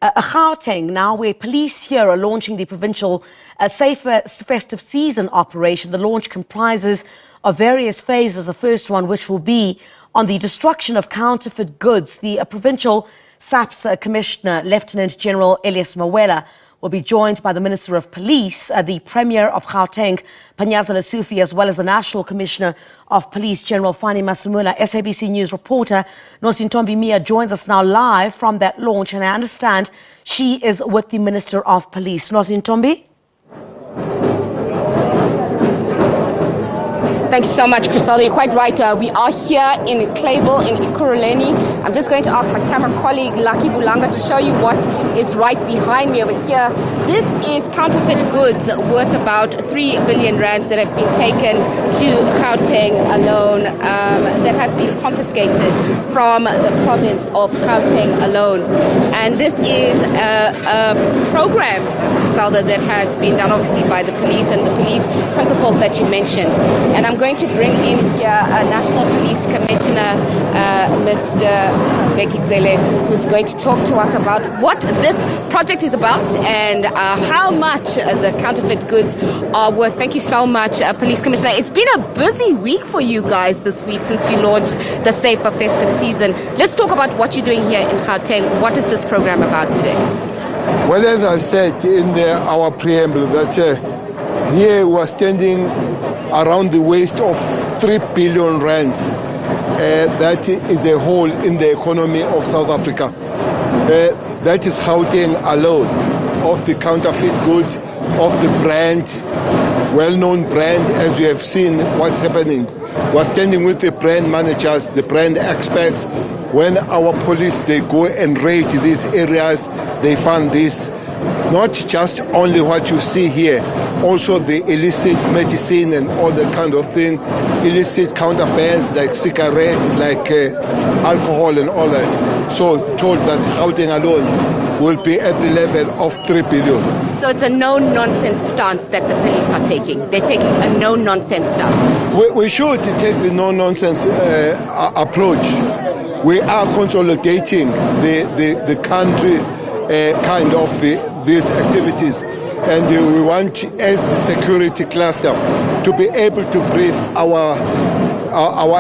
Gauteng now, where police here are launching the provincial safer festive season operation. The launch comprises of various phases. The first one, which will be on the destruction of counterfeit goods. The provincial SAPS Commissioner, Lieutenant General Elias Mawela, will be joined by the Minister of Police, the Premier of Gauteng, Panyaza Lesufi, as well as the National Commissioner of Police, General Fannie Masemola. SABC News Reporter Nozintombi Miya joins us now live from that launch, and I understand she is with the Minister of Police. Nozintombi? Thank you so much, Cele. You're quite right. We are here in Clavel, in Ekurhuleni. I'm just going to ask my camera colleague, Lucky Bulanga, to show you what is right behind me over here. This is counterfeit goods worth about 3 billion rands that have been taken to Gauteng alone, that have been confiscated from the province of Gauteng alone. And this is a program, Cele, that has been done obviously by the police and the police principals that you mentioned. And I'm going to bring in here National Police Commissioner, Mr. Bheki, Cele, who's going to talk to us about what this project is about and how much the counterfeit goods are worth. Thank you so much, Police Commissioner. It's been a busy week for you guys this week since you launched the Safer Festive season. Let's talk about what you're doing here in Gauteng. What is this program about today? Well, as I said in our preamble, that here we are standing around the waste of 3 billion rands. That is a hole in the economy of South Africa. That is Gauteng alone, of the counterfeit good, of the brand, well-known brand, as we have seen what's happening. We're standing with the brand managers, the brand experts. When our police, they go and raid these areas, they find this. Not just only what you see here, also the illicit medicine and all that kind of thing, illicit counterfeits like cigarettes, like alcohol and all that. So told that Gauteng alone will be at the level of 3 billion. So it's a no-nonsense stance that the police are taking. They're taking a no-nonsense stance. We should take the no-nonsense approach. We are consolidating the country kind of these activities, and we want, as the security cluster, to be able to brief our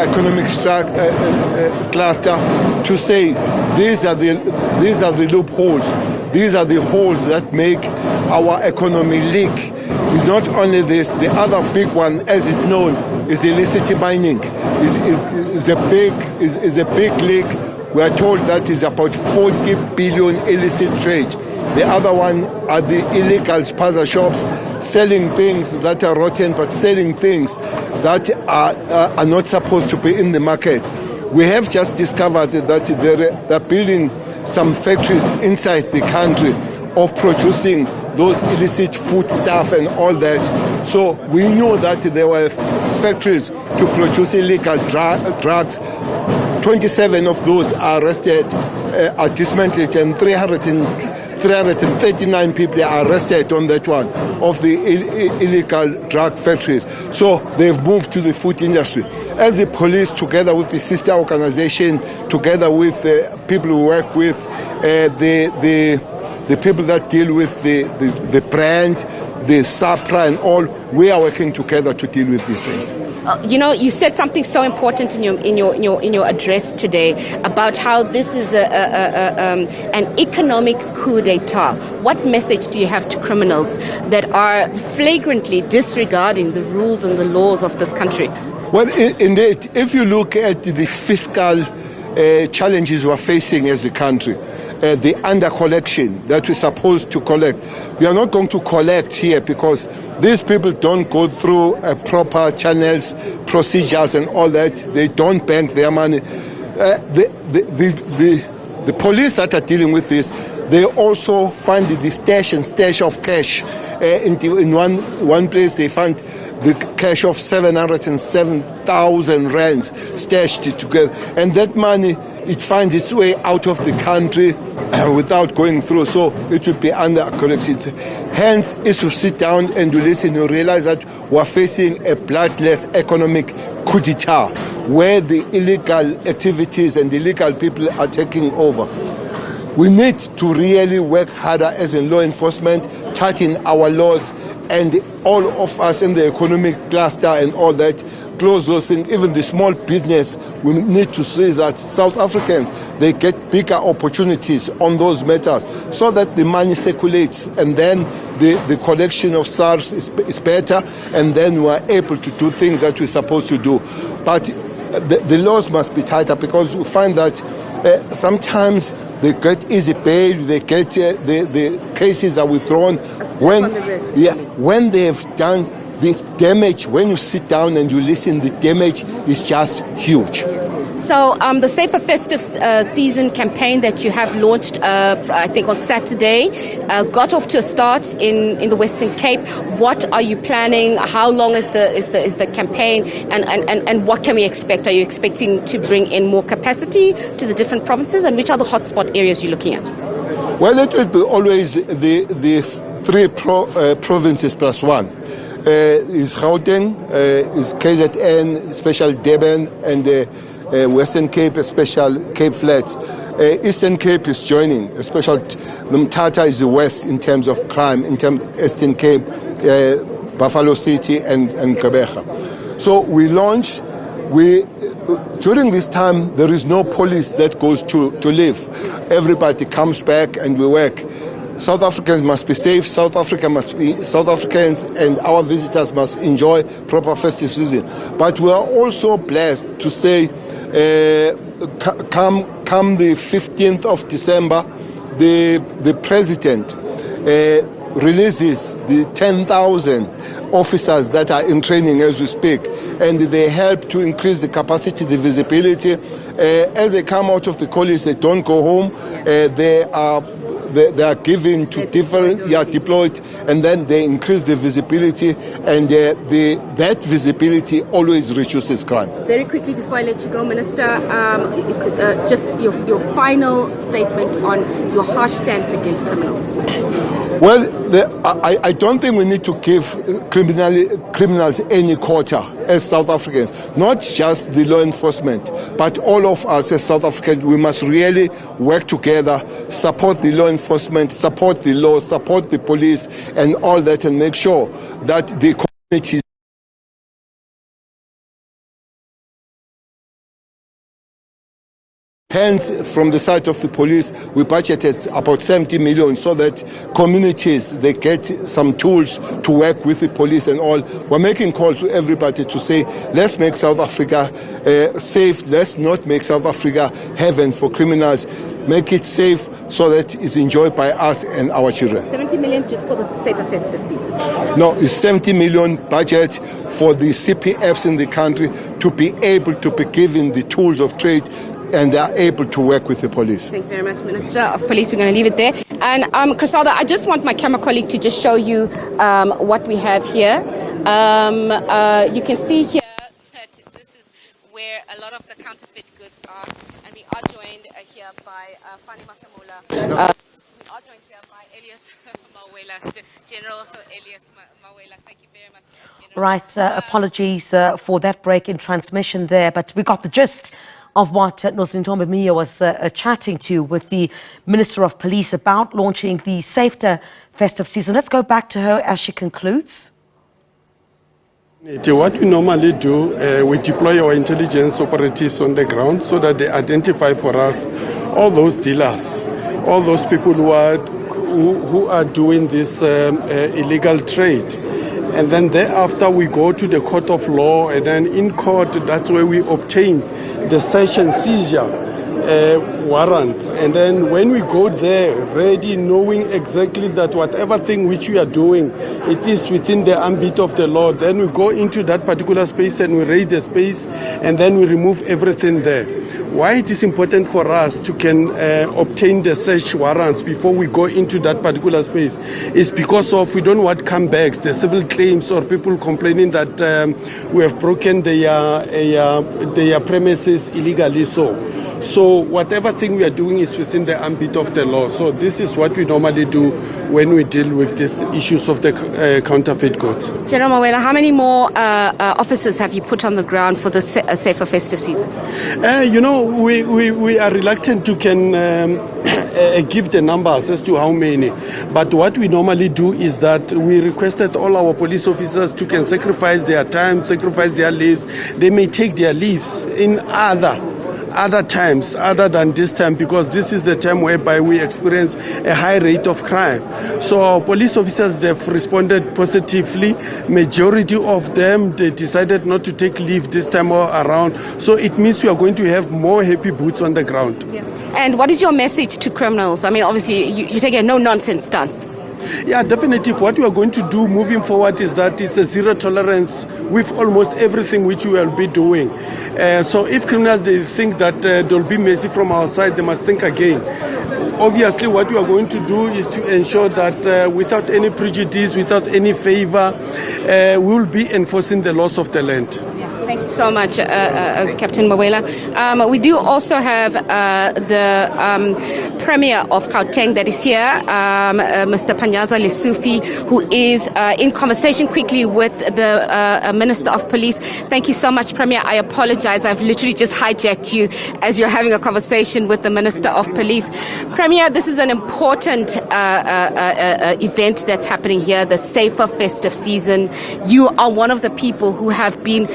economic cluster to say these are the loopholes, these are the holes that make our economy leak. It's not only this, the other big one, as it's known, is illicit mining. Is a big leak. We are told that is about 40 billion illicit trade. The other one are the illegal spaza shops, selling things that are rotten, but selling things that are not supposed to be in the market. We have just discovered that they're building some factories inside the country of producing those illicit food stuff and all that. So we knew that there were factories to produce illegal drugs. 27 of those are arrested, are dismantled, and 339 people are arrested on that one of the illegal drug factories. So they've moved to the food industry. As the police, together with the sister organization, together with people who work with the people that deal with the brand, the SAPRA and all, we are working together to deal with these things. You know, you said something so important in your address today about how this is an economic coup d'etat. What message do you have to criminals that are flagrantly disregarding the rules and the laws of this country? Well, indeed, if you look at the fiscal challenges we're facing as a country, the under-collection that we're supposed to collect. We are not going to collect here because these people don't go through proper channels, procedures and all that. They don't bank their money. The police that are dealing with this, they also find the stash of cash. In one place they find the cash of 707,000 rands stashed together. And that money, it finds its way out of the country without going through, so it will be under collection. Hence, is to sit down and to listen and realize that we're facing a bloodless economic coup d'etat, where the illegal activities and illegal people are taking over. We need to really work harder as in law enforcement, tighten our laws, and all of us in the economic cluster and all that, close those things. Even the small business, we need to see that South Africans, they get bigger opportunities on those matters so that the money circulates, and then the collection of SARS is better, and then we're able to do things that we're supposed to do. But the laws must be tighter, because we find that sometimes they get easy bail, they get the cases are withdrawn when they have done this damage. When you sit down and you listen, the damage is just huge. So the Safer Festive Season campaign that you have launched, I think on Saturday, got off to a start in the Western Cape. What are you planning? How long is the campaign, and what can we expect? Are you expecting to bring in more capacity to the different provinces, and which are the hotspot areas you're looking at? Well, it will be always the three provinces plus one. Is Gauteng, is KZN, special Durban, and Western Cape, special Cape Flats. Eastern Cape is joining, especially Mthatha is the west in terms of crime, in terms of Eastern Cape, Buffalo City and Gqeberha. So we launch, during this time there is no police that goes to live. Everybody comes back and we work. South Africans must be safe, South Africans and our visitors must enjoy proper festive season. But we are also blessed to say, come the 15th of December, the president releases the 10,000 officers that are in training as we speak, and they help to increase the capacity, the visibility. As they come out of the college, they don't go home. They are given to different, deployed, and then they increase the visibility, and that visibility always reduces crime. Very quickly before I let you go, Minister, just your final statement on your harsh stance against criminals. Well, I don't think we need to give criminals any quota as South Africans, not just the law enforcement, but all of us as South Africans. We must really work together, support the law enforcement, support the law, support the police and all that, and make sure that the communities. Hence, from the side of the police, we budgeted about 70 million so that communities, they get some tools to work with the police and all. We're making calls to everybody to say, let's make South Africa safe. Let's not make South Africa heaven for criminals. Make it safe so that it's enjoyed by us and our children. 70 million just for the Safer Festive Season? No, it's 70 million budget for the CPFs in the country to be able to be given the tools of trade, and they are able to work with the police. Thank you very much, Minister of Police. We're going to leave it there. And Criselda, I just want my camera colleague to just show you what we have here. You can see here that this is where a lot of the counterfeit goods are, and we are joined here by Fannie Masemola. We are joined here by Elias Mawela, General Elias Mawela. Thank you very much, General. Right, apologies for that break in transmission there, but we got the gist of what Nozintombi Miya was chatting to with the Minister of Police about launching the Safer Festive Season. Let's go back to her as she concludes. What we normally do, we deploy our intelligence operatives on the ground so that they identify for us all those dealers, all those people who are doing this illegal trade. And then thereafter we go to the court of law, and then in court, that's where we obtain the search and seizure warrant. And then when we go there, ready, knowing exactly that whatever thing which we are doing, it is within the ambit of the law, then we go into that particular space and we raid the space, and then we remove everything there. Why it is important for us to obtain the search warrants before we go into that particular space is because of we don't want comebacks, the civil claims or people complaining that we have broken their premises illegally. So So whatever thing we are doing is within the ambit of the law. So this is what we normally do when we deal with these issues of the counterfeit goods. General Mawela, how many more officers have you put on the ground for the safer festive season? We are reluctant to give the numbers as to how many. But what we normally do is that we requested all our police officers to can sacrifice their time, sacrifice their lives. They may take their leaves in other times other than this time, because this is the time whereby we experience a high rate of crime. So our police officers, they've responded positively. Majority of them, they decided not to take leave this time around. So it means we are going to have more happy boots on the ground. Yeah. And what is your message to criminals? I mean, obviously you take a no-nonsense stance. Yeah, definitely. What we are going to do moving forward is that it's a zero tolerance with almost everything which we will be doing. So if criminals, they think that there will be mercy from our side, they must think again. Obviously, what we are going to do is to ensure that without any prejudice, without any favor, we will be enforcing the laws of the land. Thank you so much, Captain Mawela. We do also have the Premier of Gauteng that is here, Mr. Panyaza Lesufi, who is in conversation quickly with the Minister of Police. Thank you so much, Premier. I apologize. I've literally just hijacked you as you're having a conversation with the Minister of Police. Premier, this is an important event that's happening here, the safer festive season. You are one of the people who have been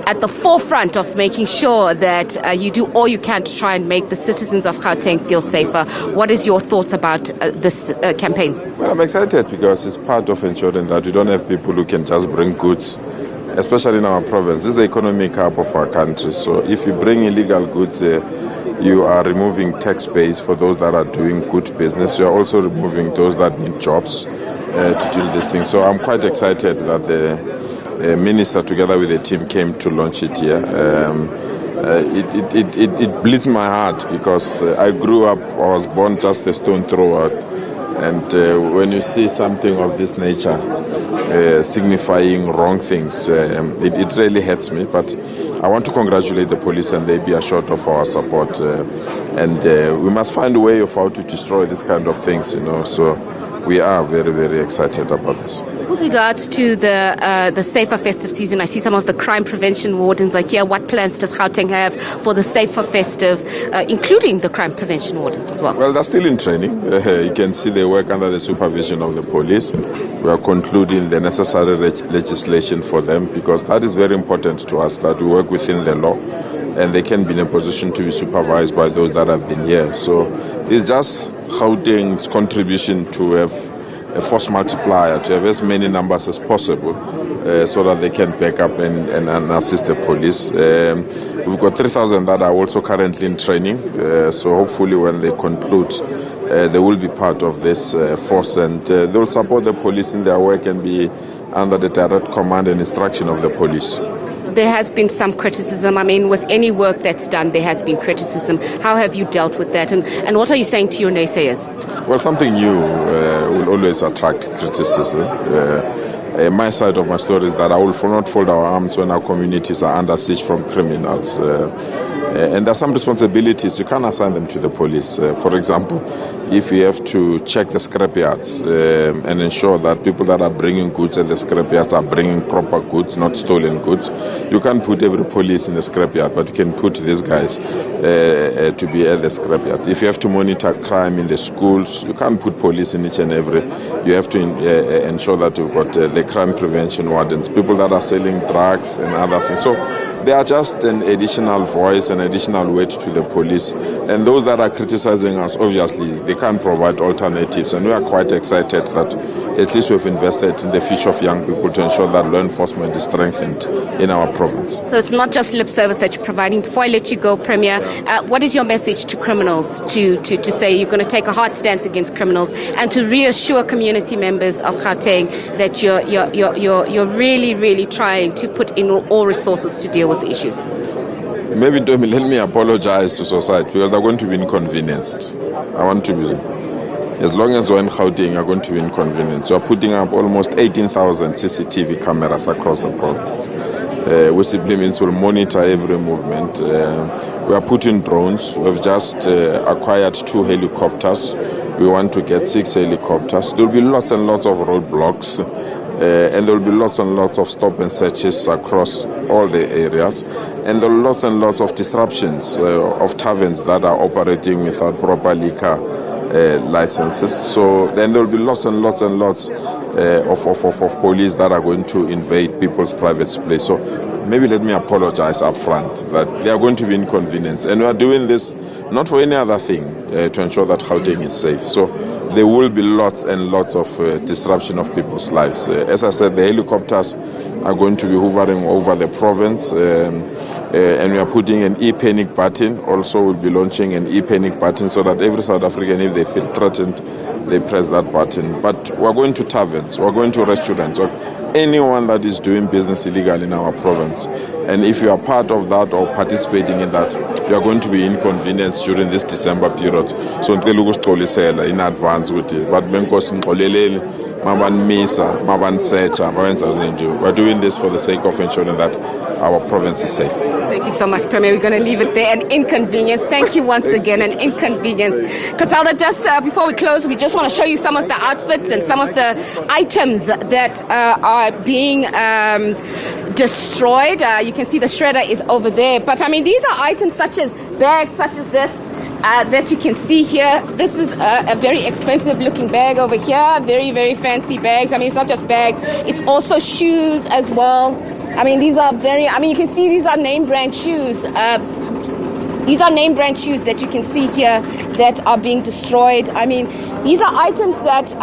at the forefront of making sure that you do all you can to try and make the citizens of Gauteng feel safer. What is your thoughts about this campaign? Well, I'm excited because it's part of ensuring that we don't have people who can just bring goods, especially in our province. This is the economic hub of our country. So if you bring illegal goods, you are removing tax base for those that are doing good business. You are also removing those that need jobs to do this thing. So I'm quite excited that the minister together with the team came to launch it here. It bleeds my heart because I grew up, I was born just a stone throw out. And when you see something of this nature signifying wrong things, it really hurts me. But I want to congratulate the police, and they be assured of our support. And we must find a way of how to destroy this kind of things, So we are very, very excited about this. With regards to the safer festive season, I see some of the crime prevention wardens are here. What plans does Gauteng have for the safer festive, including the crime prevention wardens as well? Well, they're still in training. You can see they work under the supervision of the police. We are concluding the necessary legislation for them, because that is very important to us, that we work within the law and they can be in a position to be supervised by those that have been here. So it's just Gauteng's contribution to have a force multiplier, to have as many numbers as possible, so that they can back up and assist the police. We've got 3,000 that are also currently in training, so hopefully when they conclude, they will be part of this force, and they will support the police in their work and be under the direct command and instruction of the police. There has been some criticism. I mean, with any work that's done, there has been criticism. How have you dealt with that? And what are you saying to your naysayers? Well, something new will always attract criticism. My side of my story is that I will not fold our arms when our communities are under siege from criminals. And there are some responsibilities, you can't assign them to the police. For example, if you have to check the scrapyards and ensure that people that are bringing goods at the scrapyards are bringing proper goods, not stolen goods, you can't put every police in the scrapyard, but you can put these guys to be at the scrapyard. If you have to monitor crime in the schools, you can't put police in each and every. You have to ensure that you've got the crime prevention wardens, people that are selling drugs and other things. So they are just an additional voice, an additional weight to the police. And those that are criticizing us, obviously, they can't provide alternatives. And we are quite excited that at least we've invested in the future of young people to ensure that law enforcement is strengthened in our province. So it's not just lip service that you're providing. Before I let you go, Premier, what is your message to criminals to say you're going to take a hard stance against criminals and to reassure community members of Gauteng that you're really, really trying to put in all resources to deal with the issues? Maybe let me apologize to society because they're going to be inconvenienced. I want to be, as long as we're in Gauteng, you're going to be inconvenienced. We're putting up almost 18,000 CCTV cameras across the province. which simply means we'll monitor every movement. We are putting drones. We've just acquired 2 helicopters. We want to get 6 helicopters. There will be lots and lots of roadblocks, and there will be lots and lots of stop and searches across all the areas, and there are lots and lots of disruptions of taverns that are operating without proper liquor licenses. So then there will be lots and lots and lots of police that are going to invade people's private space. So maybe let me apologize up front that they are going to be inconvenienced, and we are doing this not for any other thing, to ensure that Gauteng is safe. So there will be lots and lots of disruption of people's lives. As I said, the helicopters are going to be hovering over the province, and we are putting an e-panic button. Also, we'll be launching an e-panic button so that every South African, if they feel threatened, they press that button. But we're going to taverns, we're going to restaurants, anyone that is doing business illegal in our province. And if you are part of that or participating in that, you are going to be inconvenienced during this December period. So in advance with it. But we're doing this for the sake of ensuring that our province is safe. Thank you so much, Premier. We're going to leave it there. An inconvenience. Thank you once again. An inconvenience. Griselda, just before we close, we just want to show you some of the outfits and some of the items that are being destroyed. You can see the shredder is over there. But, I mean, these are items such as bags, such as this, that you can see here. This is a very expensive looking bag over here. Very, very fancy bags. I mean, it's not just bags. It's also shoes as well. I mean, these are you can see these are name brand shoes. These are name brand shoes that you can see here that are being destroyed. I mean, these are items that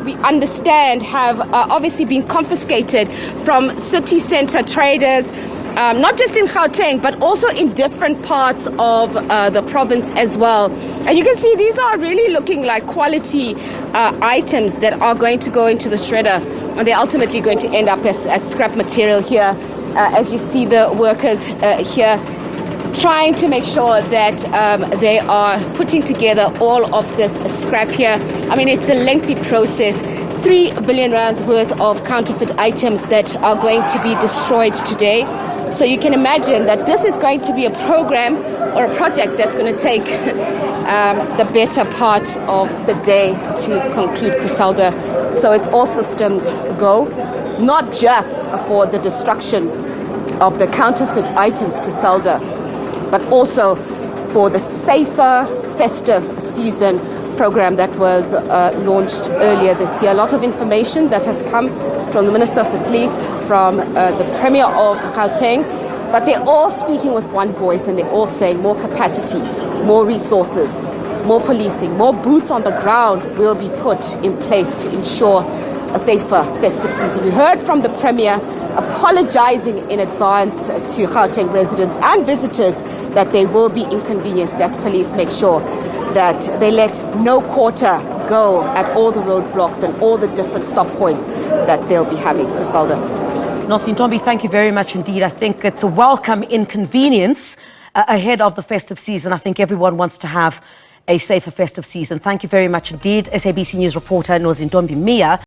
we understand have obviously been confiscated from city center traders, not just in Gauteng, but also in different parts of the province as well. And you can see these are really looking like quality items that are going to go into the shredder. And they're ultimately going to end up as scrap material here, as you see the workers here trying to make sure that they are putting together all of this scrap here. I mean, it's a lengthy process. 3 billion rands worth of counterfeit items that are going to be destroyed today. So you can imagine that this is going to be a program or a project that's going to take the better part of the day to conclude, Griselda. So it's all systems go, not just for the destruction of the counterfeit items, Griselda, but also for the safer festive season program that was launched earlier this year. A lot of information that has come from the Minister of the Police, from the Premier of Gauteng, but they're all speaking with one voice, and they're all saying more capacity, more resources, more policing, more boots on the ground will be put in place to ensure a safer festive season. We heard from the Premier apologizing in advance to Gauteng residents and visitors that they will be inconvenienced as police make sure that they let no quarter go at all the roadblocks and all the different stop points that they'll be having. Griselda. Nozintombi, thank you very much indeed. I think it's a welcome inconvenience ahead of the festive season. I think everyone wants to have a safer festive season. Thank you very much indeed. SABC News reporter Nozintombi Miya.